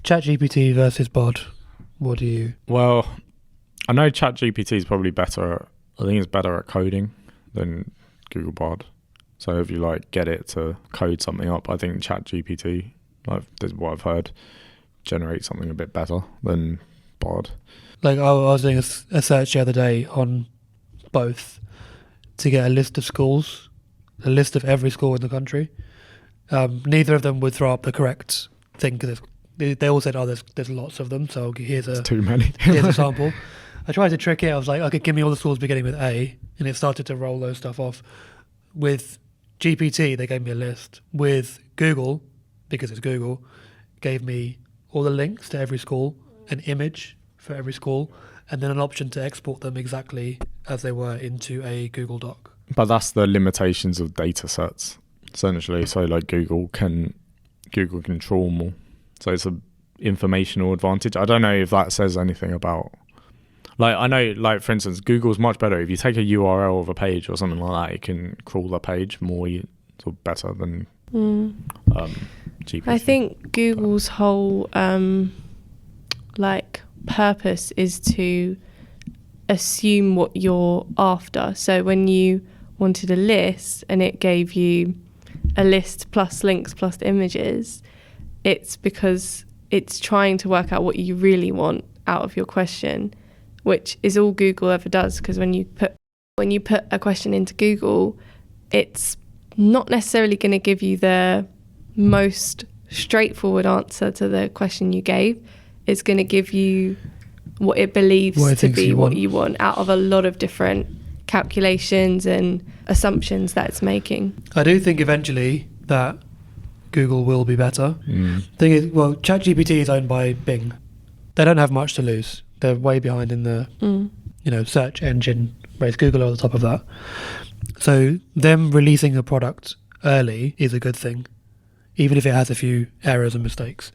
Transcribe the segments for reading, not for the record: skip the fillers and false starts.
ChatGPT versus BARD. What do you... Well, I know ChatGPT is probably better. I think it's better at coding than Google Bard. So if you like get it to code something up, I think ChatGPT, like this is what I've heard, generates something a bit better than Bard. Like I was doing a search the other day on both to get a list of schools, a list of every school in the country. Neither of them would throw up the correct thing because they all said, "Oh, there's lots of them." So here's Too many. here's a sample. I tried to trick it. I was like, "Okay, give me all the schools beginning with A," and it started to roll those stuff off. With GPT, they gave me a list. With Google, because it's Google, gave me all the links to every school, an image for every school, and then an option to export them exactly as they were into a Google Doc. But that's the limitations of data sets, essentially. So like Google can trawl more. So it's an informational advantage. I don't know if that says anything about... Like, I know, like, for instance, Google's much better. If you take a URL of a page or something like that, it can crawl the page more sort of better than GPT. I think Google's whole, purpose is to assume what you're after. So when you wanted a list and it gave you a list plus links plus images, it's because it's trying to work out what you really want out of your question, which is all Google ever does. Because when you put a question into Google, it's not necessarily going to give you the most straightforward answer to the question you gave. It's going to give you what it believes to be what you want out of a lot of different calculations and assumptions that it's making. I do think eventually that Google will be better. Thing is, well, ChatGPT is owned by Bing. They don't have much to lose. They're way behind in the search engine race. Google are on the top of that. So them releasing a product early is a good thing, even if it has a few errors and mistakes.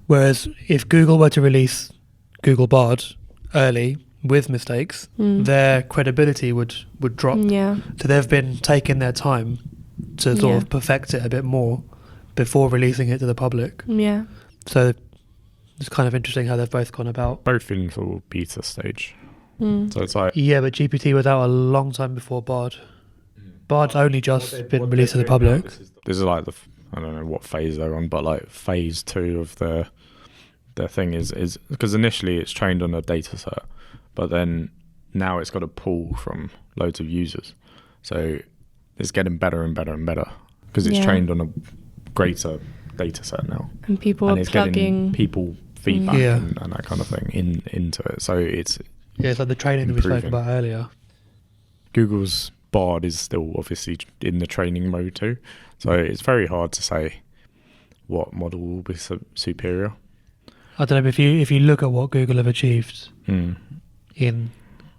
Whereas if Google were to release Google Bard early with mistakes, their credibility would drop. Yeah. So they've been taking their time to sort of perfect it a bit more before releasing it to the public. Yeah. So it's kind of interesting how they've both gone about. Both in for beta stage. So it's like... Yeah, but GPT was out a long time before Bard. Bard's only just been released to the public. This is like I don't know what phase they're on, but like phase 2 of their thing is because initially it's trained on a data set, but then now it's got a pull from loads of users. So it's getting better and better and better because it's trained on a greater data set now. And people are plugging people feedback and that kind of thing into it. So it's it's like the training that we spoke about earlier. Google's Bard is still obviously in the training mode too. So it's very hard to say what model will be superior. I don't know, if you look at what Google have achieved in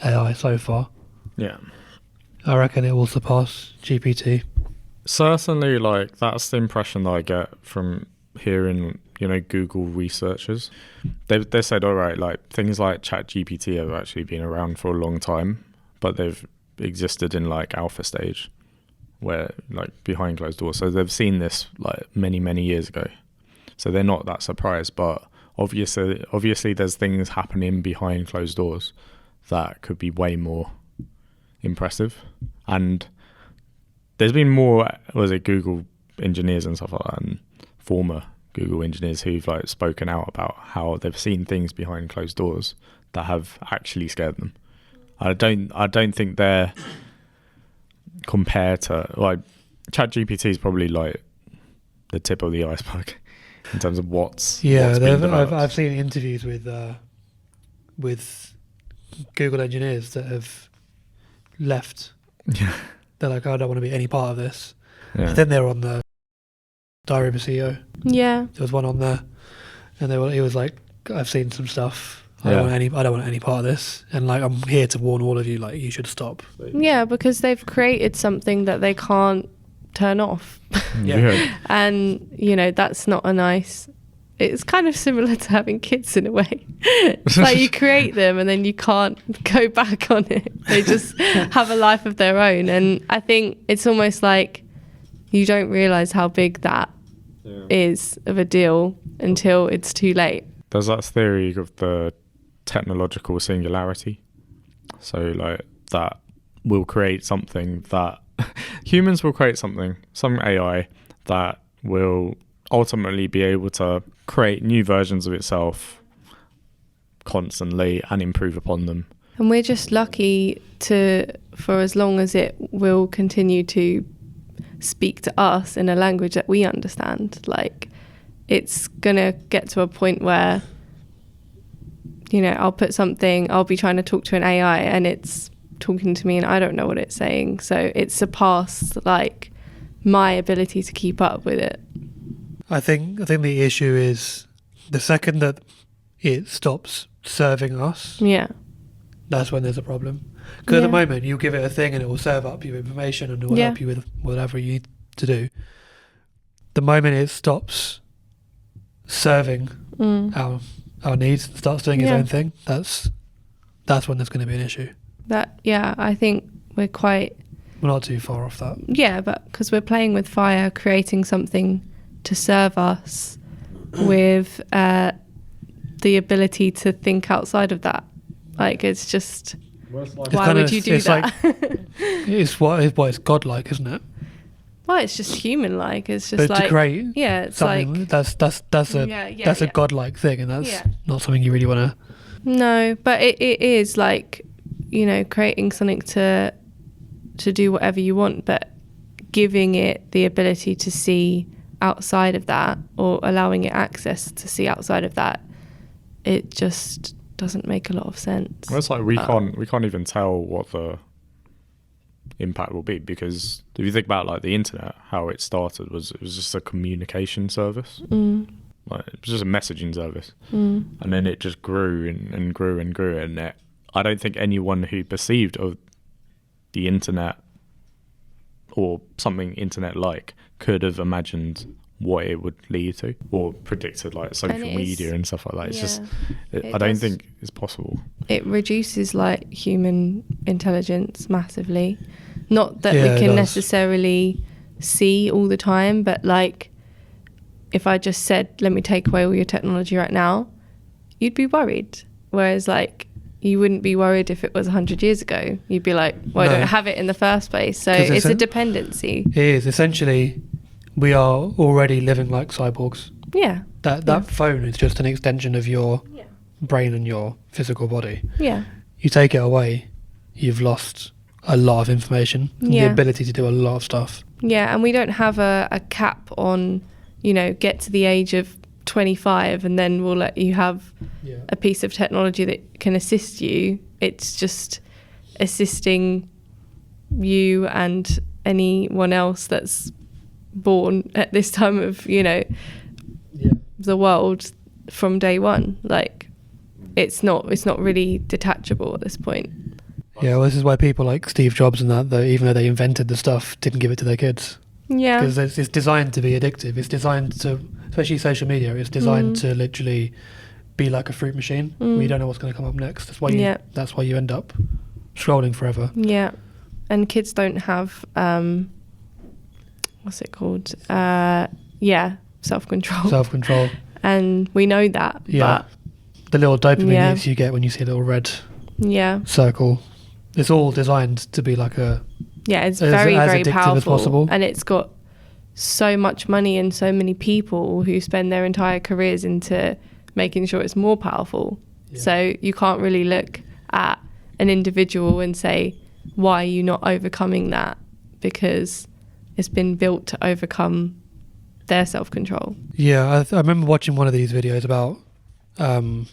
AI so far, I reckon it will surpass GPT. Certainly, like that's the impression that I get from hearing, Google researchers. They said, all right, like things like ChatGPT have actually been around for a long time, but they've existed in like alpha stage, where like behind closed doors. So they've seen this like many years ago. So they're not that surprised, but obviously there's things happening behind closed doors that could be way more impressive. And there's been more, Google engineers and stuff like that, and former Google engineers who've like spoken out about how they've seen things behind closed doors that have actually scared them. I don't think they're compared to like ChatGPT is probably like the tip of the iceberg in terms of what's being developed. I've seen interviews with Google engineers that have left. Yeah. They're like, I don't want to be any part of this. Yeah. Then they're on the Diary of a CEO. Yeah. There was one on there, and he was like, I've seen some stuff. I don't want any part of this, and like I'm here to warn all of you, like you should stop. Yeah, because they've created something that they can't turn off. And that's not a nice... It's kind of similar to having kids in a way. It's like you create them and then you can't go back on it. They just have a life of their own. And I think it's almost like you don't realise how big that is of a deal until it's too late. There's that theory of the technological singularity. So like that will create something that humans will create something, some AI that will ultimately be able to create new versions of itself constantly and improve upon them. And we're just lucky for as long as it will continue to speak to us in a language that we understand. Like, it's gonna get to a point where, you know, I'll be trying to talk to an AI and it's talking to me and I don't know what it's saying. So it's surpassed like my ability to keep up with it. I think the issue is the second that it stops serving us, Yeah. that's when there's a problem. Because at the moment, you give it a thing and it will serve up your information and it will help you with whatever you need to do. The moment it stops serving our needs and starts doing its own thing, that's when there's going to be an issue. I think we're not too far off that. Yeah, but because we're playing with fire, creating something to serve us with the ability to think outside of that. Like, it's just, why would you do that? It's godlike, isn't it? Well, it's just human-like. It's just but like, to create it's something like that's a godlike thing, and that's not something you really want to. No, but it is like, you know, creating something to do whatever you want, but giving it the ability to see outside of that, or allowing it access to see outside of that, it just doesn't make a lot of sense. Well, it's like we can't even tell what the impact will be, because if you think about like the internet, how it started it was just a communication service. Like, it was just a messaging service, and then it just grew and grew and grew, and I don't think anyone who perceived of the internet or something internet-like could have imagined what it would lead to, or predicted like social media and stuff like that. It's just, I don't think it's possible. It reduces like human intelligence massively. Not that we can necessarily see all the time, but like, if I just said, let me take away all your technology right now, you'd be worried. Whereas like, you wouldn't be worried if it was 100 years ago. You'd be like, well, I don't have it in the first place. So it's a dependency. It is. Essentially, we are already living like cyborgs. Yeah. That phone is just an extension of your brain and your physical body. Yeah. You take it away, you've lost a lot of information, the ability to do a lot of stuff. Yeah, and we don't have a cap on, you know, get to the age of 25 and then we'll let you have a piece of technology that can assist you. It's just assisting you and anyone else that's born at this time of, you know, the world from day one. Like, it's not really detachable at this point. Yeah, well, this is why people like Steve Jobs and that even though they invented the stuff, didn't give it to their kids. Yeah. Because it's designed to be addictive. It's designed to, especially social media, it's designed to literally be like a fruit machine where you don't know what's going to come up next. That's why you end up scrolling forever. Yeah. And kids don't have, what's it called? Self-control. Self-control. And we know that. Yeah. But the little dopamine hits you get when you see a little red circle. It's all designed to be like a... Yeah, it's very, very powerful. As possible. And it's got so much money and so many people who spend their entire careers into making sure it's more powerful. Yeah. So you can't really look at an individual and say, why are you not overcoming that? Because it's been built to overcome their self-control. Yeah, I remember watching one of these videos about... I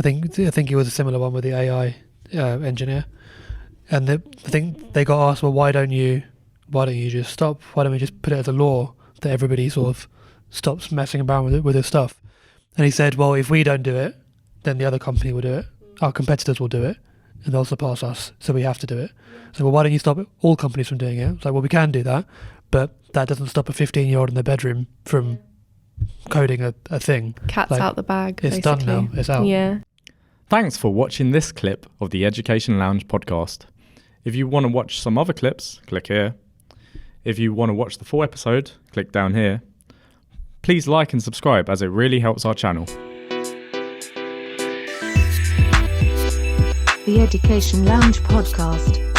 think it was a similar one with the AI engineer. And I think they got asked, well, why don't you just stop? Why don't we just put it as a law that everybody sort of stops messing around with this stuff? And he said, well, if we don't do it, then the other company will do it. Our competitors will do it, and they'll surpass us. So we have to do it. So, well, why don't you stop all companies from doing it? It's like, well, we can do that, but that doesn't stop a 15-year-old in their bedroom from coding a thing. Cat's out the bag. It's basically. Done now. It's out. Yeah. Thanks for watching this clip of the Education Lounge podcast. If you want to watch some other clips, click here. If you want to watch the full episode, click down here. Please like and subscribe as it really helps our channel. The Education Lounge Podcast.